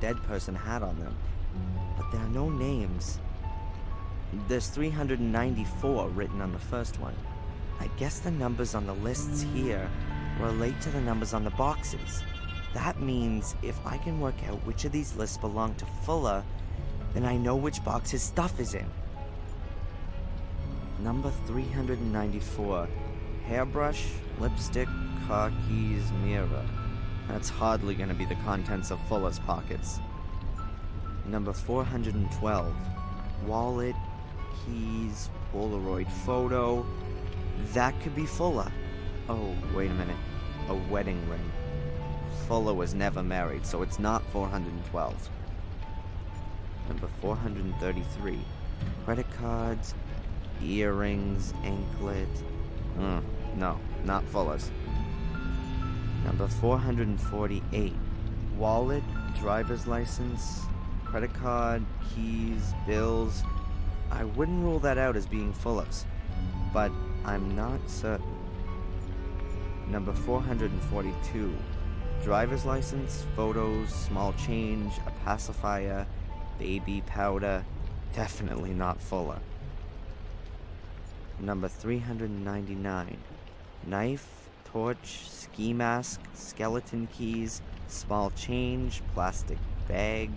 dead person had on them, but there are no names. There's 394 written on the first one. I guess the numbers on the lists here relate to the numbers on the boxes. That means if I can work out which of these lists belong to Fuller, then I know which box his stuff is in. Number 394. Hairbrush, lipstick, car keys, mirror. That's hardly going to be the contents of Fuller's pockets. Number 412. Wallet, keys, Polaroid photo. That could be Fuller. Oh, wait a minute. A wedding ring. Fuller was never married, so it's not 412. Number 433. Credit cards, earrings, anklet. No, not Fuller's. Number 448. Wallet, driver's license, credit card, keys, bills. I wouldn't rule that out as being Fuller's, but I'm not certain. Number 442. Driver's license, photos, small change, a pacifier, baby powder. Definitely not Fuller. Number 399. Knife, torch, ski mask, skeleton keys, small change, plastic bag.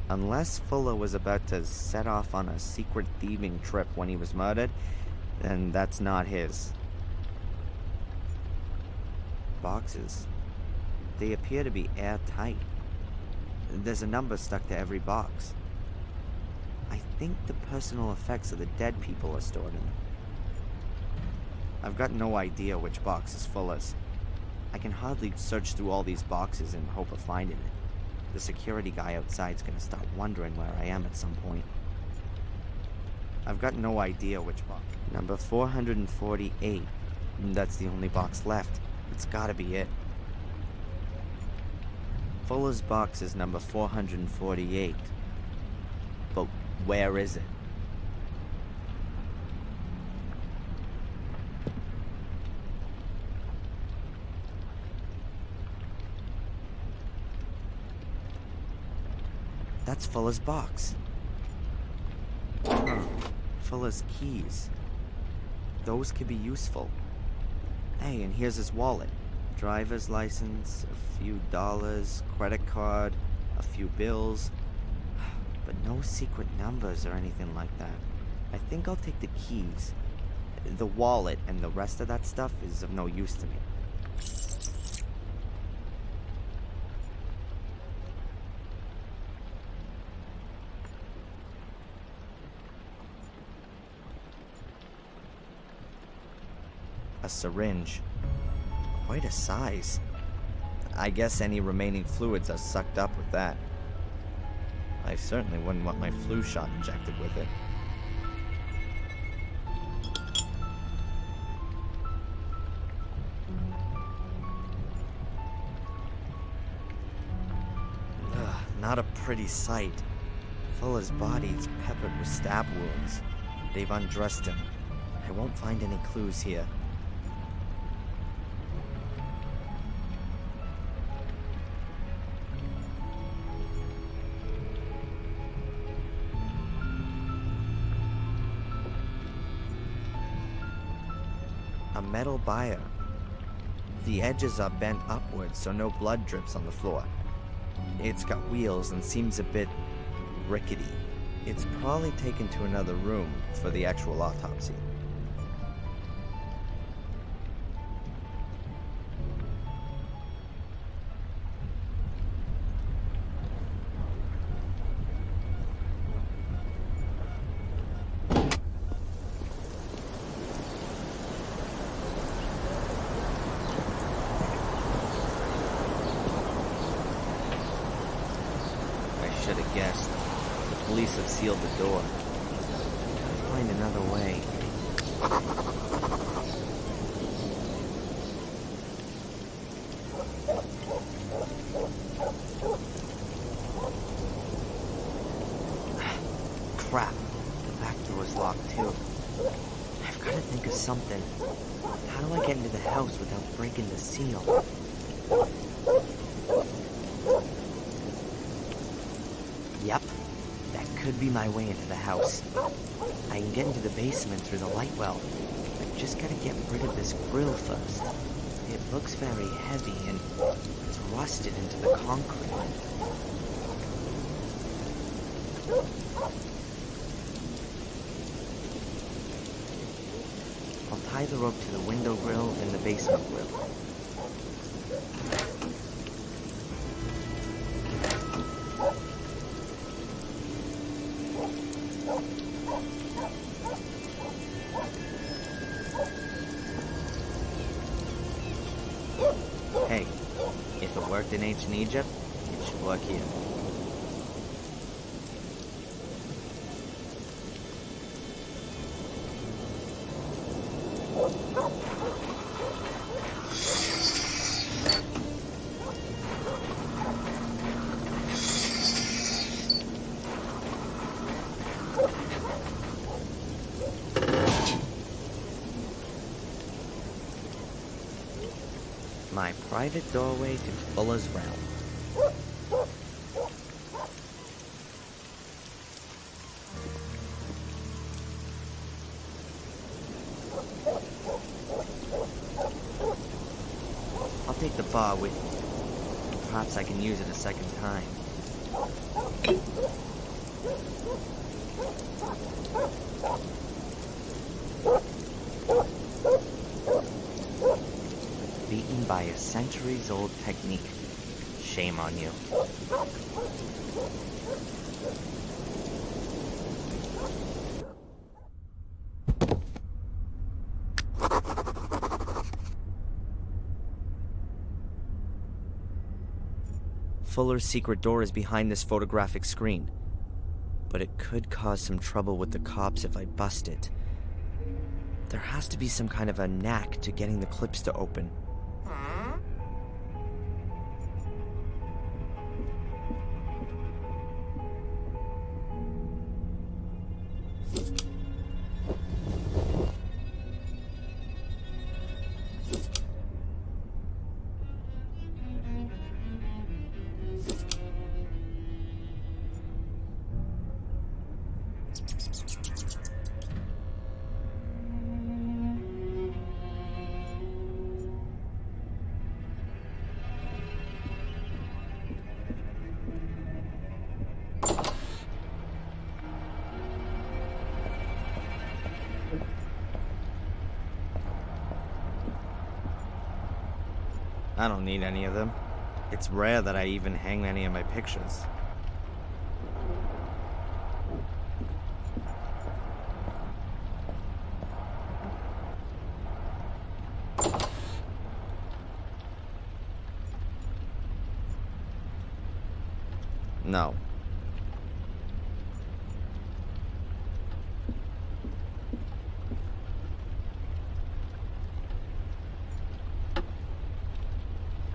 Unless Fuller was about to set off on a secret thieving trip when he was murdered, then that's not his. Boxes. They appear to be airtight. There's a number stuck to every box. I think the personal effects of the dead people are stored in them. I've got no idea which box is Fuller's. I can hardly search through all these boxes in hope of finding it. The security guy outside's gonna start wondering where I am at some point. I've got no idea which box. Number 448. That's the only box left. It's gotta be it. Fuller's box is number 448. But where is it? That's Fuller's box. Fuller's keys. Those could be useful. Hey, and here's his wallet. Driver's license, a few dollars, credit card, a few bills. But no secret numbers or anything like that. I think I'll take the keys. The wallet and the rest of that stuff is of no use to me. A syringe. Quite a size. I guess any remaining fluids are sucked up with that. I certainly wouldn't want my flu shot injected with it. Not a pretty sight. Fuller's body is peppered with stab wounds. They've undressed him. I won't find any clues here. A metal bier. The edges are bent upwards so no blood drips on the floor. It's got wheels and seems a bit rickety. It's probably taken to another room for the actual autopsy. Should have guessed. The police have sealed the door. I'll find another way. Crap. The back door is locked too. I've got to think of something. How do I get into the house without breaking the seal? Yep, that could be my way into the house. I can get into the basement through the light well. I've just gotta get rid of this grill first. It looks very heavy and it's rusted into the concrete. I'll tie the rope to the window grill and the basement grill. Hey, if it worked in ancient Egypt, it should work here. My private doorway to Fuller's realm. I'll take the bar with me. Perhaps I can use it a second time. Beaten by a centuries-old technique. Shame on you. Fuller's secret door is behind this photographic screen, but it could cause some trouble with the cops if I bust it. There has to be some kind of a knack to getting the clips to open. I don't need any of them. It's rare that I even hang any of my pictures. No.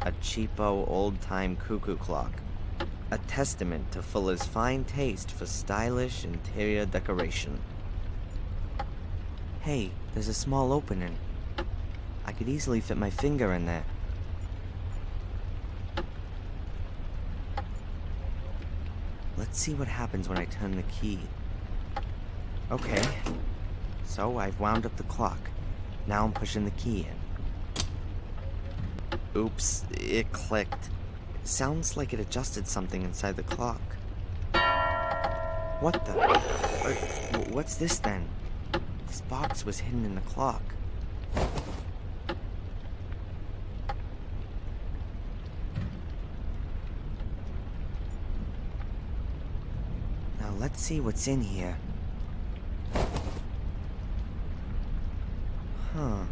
A cheapo, old-time cuckoo clock. A testament to Fuller's fine taste for stylish interior decoration. Hey, there's a small opening. I could easily fit my finger in there. Let's see what happens when I turn the key. Okay. So I've wound up the clock. Now I'm pushing the key in. Oops, it clicked. Sounds like it adjusted something inside the clock. What the? What's this then? This box was hidden in the clock. Now let's see what's in here. Huh.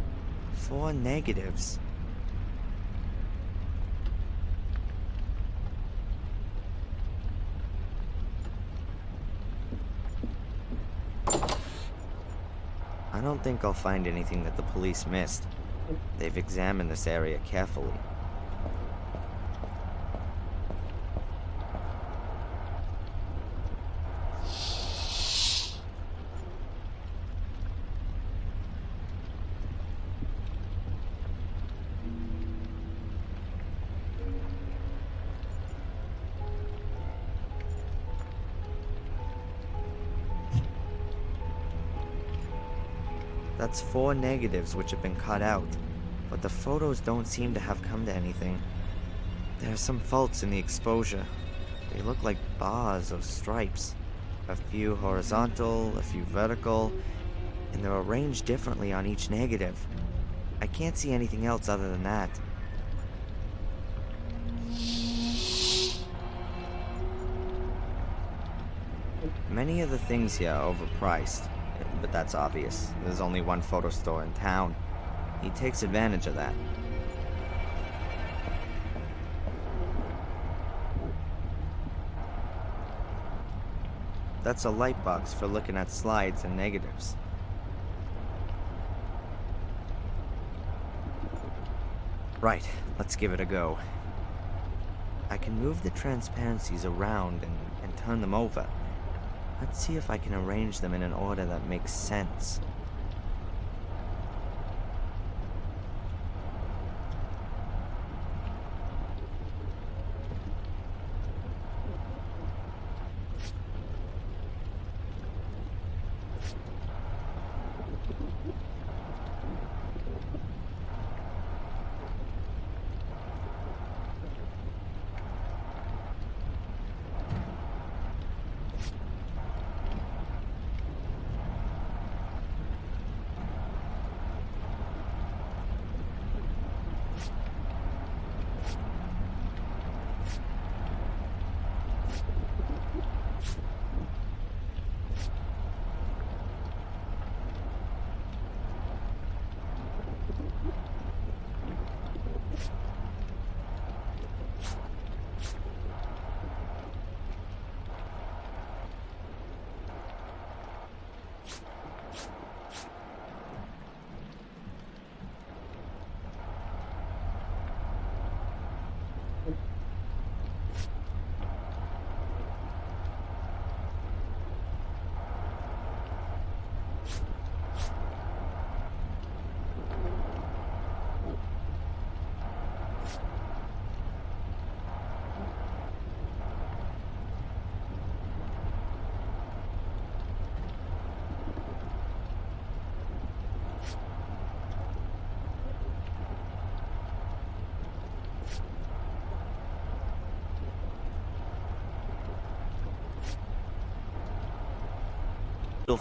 4 negatives. I don't think I'll find anything that the police missed. They've examined this area carefully. That's 4 negatives which have been cut out, but the photos don't seem to have come to anything. There are some faults in the exposure. They look like bars or stripes. A few horizontal, a few vertical, and they're arranged differently on each negative. I can't see anything else other than that. Many of the things here are overpriced, but that's obvious. There's only one photo store in town. He takes advantage of that. That's a light box for looking at slides and negatives. Right, let's give it a go. I can move the transparencies around and turn them over. Let's see if I can arrange them in an order that makes sense.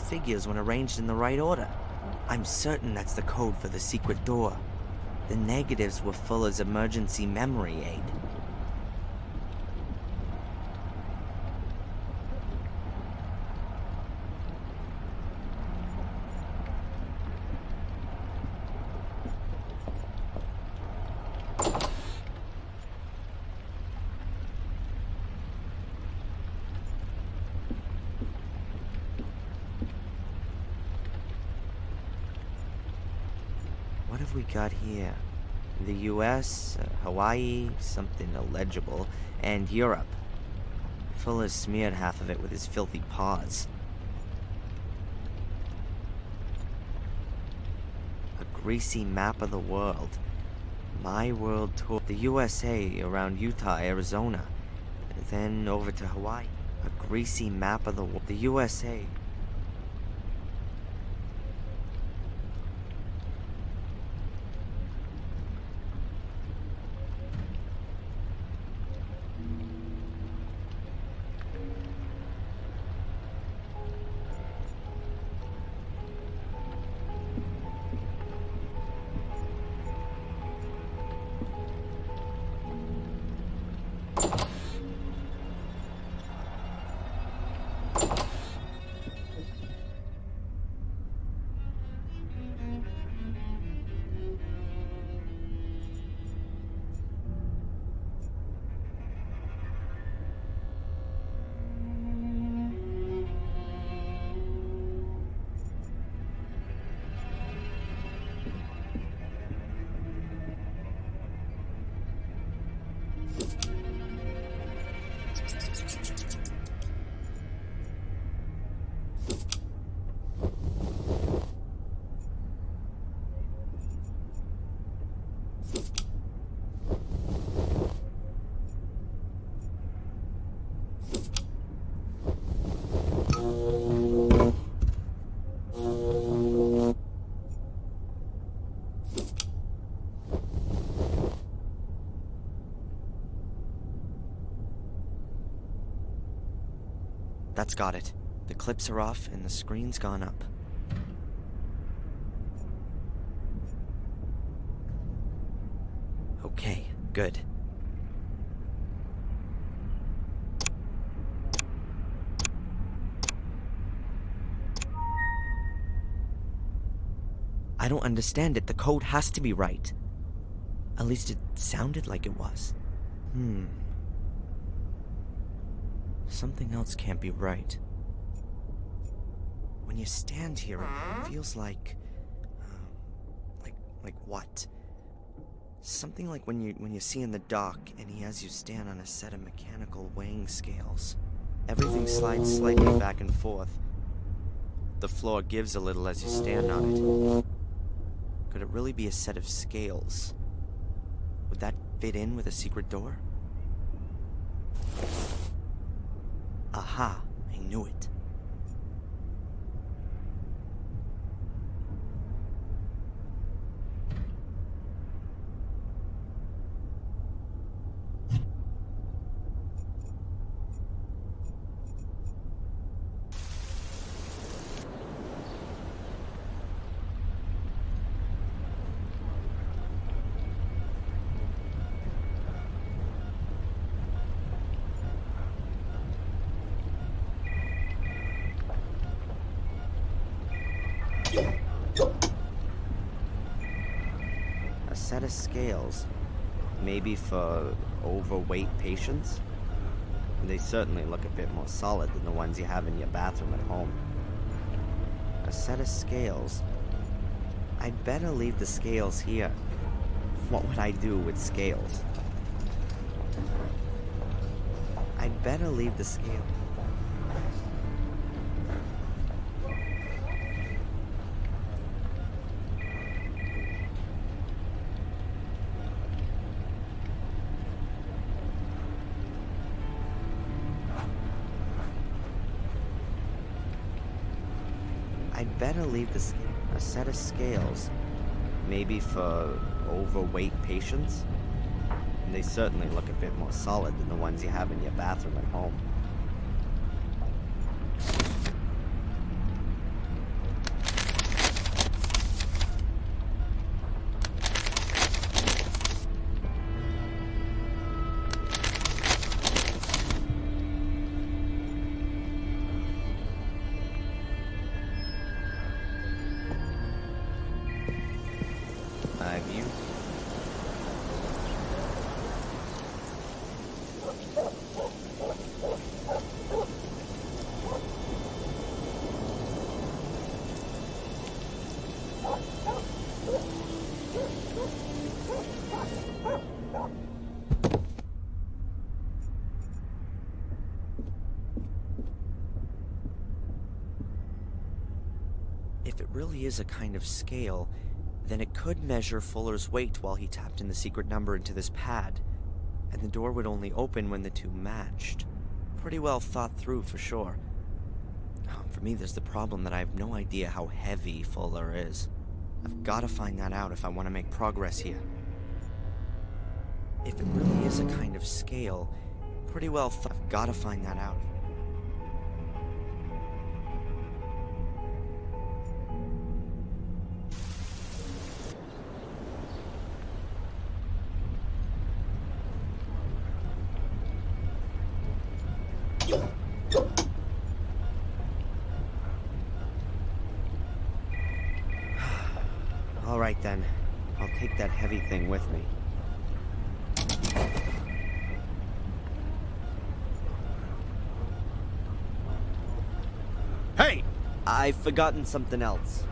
Figures when arranged in the right order. I'm certain that's the code for the secret door. The negatives were full as emergency memory aid. What have we got here? The US, Hawaii, something illegible, and Europe. Fuller's smeared half of it with his filthy paws. A greasy map of the world. My world tour. The USA around Utah, Arizona. Then over to Hawaii. A greasy map of the world. The USA. That's got it. The clips are off and the screen's gone up. Okay, good. I don't understand it. The code has to be right. At least it sounded like it was. Something else can't be right. When you stand here, it feels like what? Something like when you see in the dock and he has you stand on a set of mechanical weighing scales. Everything slides slightly back and forth. The floor gives a little as you stand on it. Could it really be a set of scales? Would that fit in with a secret door? Aha, I knew it. A set of scales, maybe for overweight patients? They certainly look a bit more solid than the ones you have in your bathroom at home. A set of scales. I'd better leave the scales here. What would I do with scales? I'd better leave the scales. I'd better leave a set of scales, maybe for overweight patients? They certainly look a bit more solid than the ones you have in your bathroom at home. View. If it really is a kind of scale, then it could measure Fuller's weight while he tapped in the secret number into this pad, and the door would only open when the two matched. Pretty well thought through for sure. For me, there's the problem that I have no idea how heavy Fuller is. I've got to find that out if I want to make progress here. If it really is a kind of scale, pretty well I've got to find that out. All right then, I'll take that heavy thing with me. Hey! I've forgotten something else.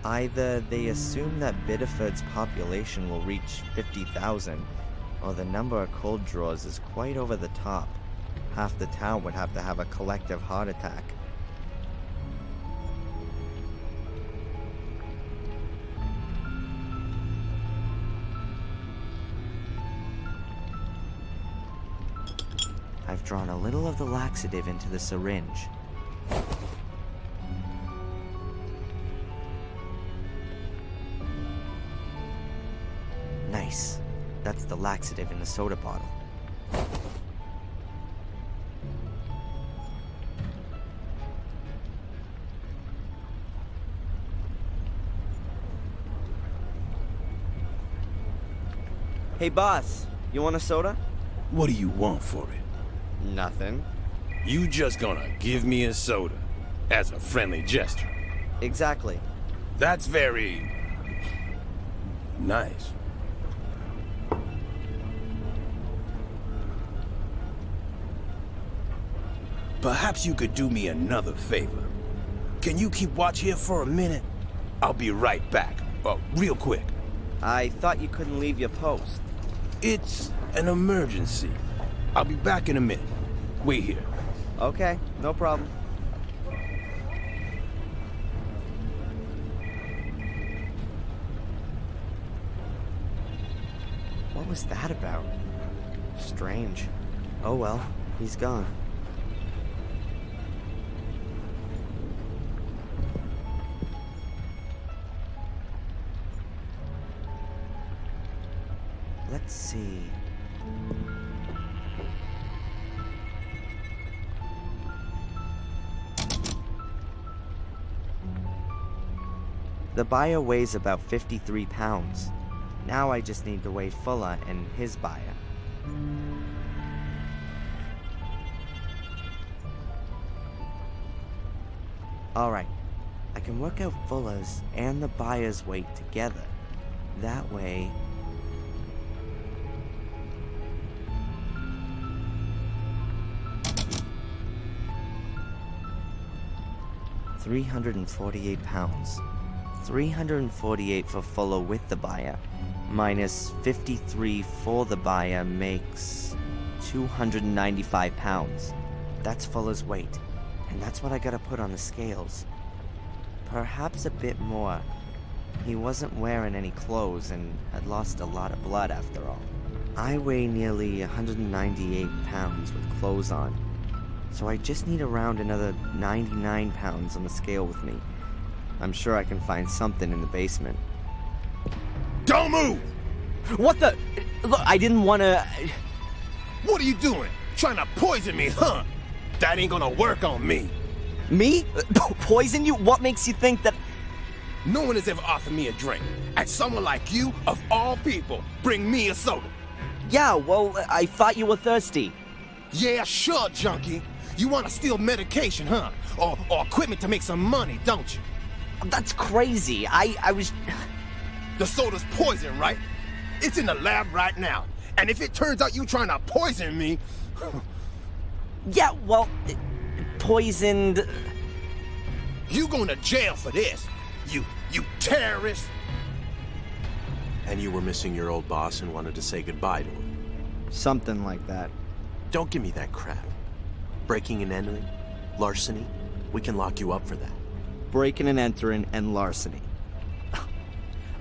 Either they assume that Biddeford's population will reach 50,000, or the number of cold drawers is quite over the top. Half the town would have to have a collective heart attack. I've drawn a little of the laxative into the syringe. Nice. That's the laxative in the soda bottle. Hey boss, you want a soda? What do you want for it? Nothing. You just gonna give me a soda as a friendly gesture? Exactly. That's very nice. Perhaps you could do me another favor. Can you keep watch here for a minute? I'll be right back, but real quick. I thought you couldn't leave your post. It's an emergency. I'll be back in a minute. Wait here. Okay, no problem. What was that about? Strange. Oh well, he's gone. Let's see. The buyer weighs about 53 pounds. Now I just need to weigh Fuller and his buyer. Alright, I can work out Fuller's and the buyer's weight together. That way... £348. 348 for Fuller with the buyer, minus 53 for the buyer makes 295 pounds. That's Fuller's weight, and that's what I gotta put on the scales. Perhaps a bit more. He wasn't wearing any clothes and had lost a lot of blood after all. I weigh nearly 198 pounds with clothes on, so I just need around another 99 pounds on the scale with me. I'm sure I can find something in the basement. Don't move! What the? Look, I didn't want to... What are you doing? Trying to poison me, huh? That ain't gonna work on me. Me? Poison you? What makes you think that... No one has ever offered me a drink. And someone like you, of all people, bring me a soda. Yeah, well, I thought you were thirsty. Yeah, sure, junkie. You want to steal medication, huh? Or equipment to make some money, don't you? That's crazy. I was... The soda's poison, right? It's in the lab right now. And if it turns out you trying to poison me... Yeah, well, poisoned... You going to jail for this. You terrorist. And you were missing your old boss and wanted to say goodbye to him. Something like that. Don't give me that crap. Breaking and entering, larceny, we can lock you up for that. Breaking and entering and larceny.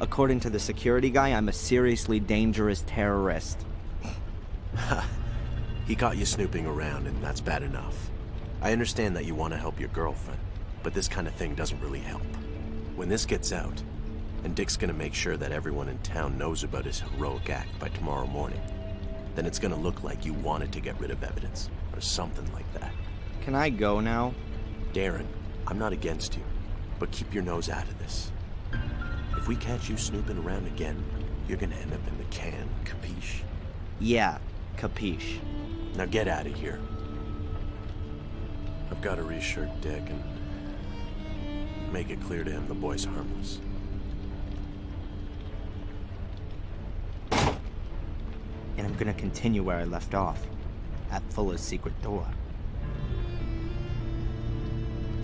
According to the security guy, I'm a seriously dangerous terrorist. He caught you snooping around, and that's bad enough. I understand that you want to help your girlfriend, but this kind of thing doesn't really help. When this gets out, and Dick's gonna make sure that everyone in town knows about his heroic act by tomorrow morning, then it's gonna look like you wanted to get rid of evidence, or something like that. Can I go now? Darren, I'm not against you, but keep your nose out of this. If we catch you snooping around again, you're gonna end up in the can, capiche? Yeah, capiche. Now get out of here. I've got to reassure Dick and make it clear to him the boy's harmless. And I'm gonna continue where I left off, at Fuller's secret door.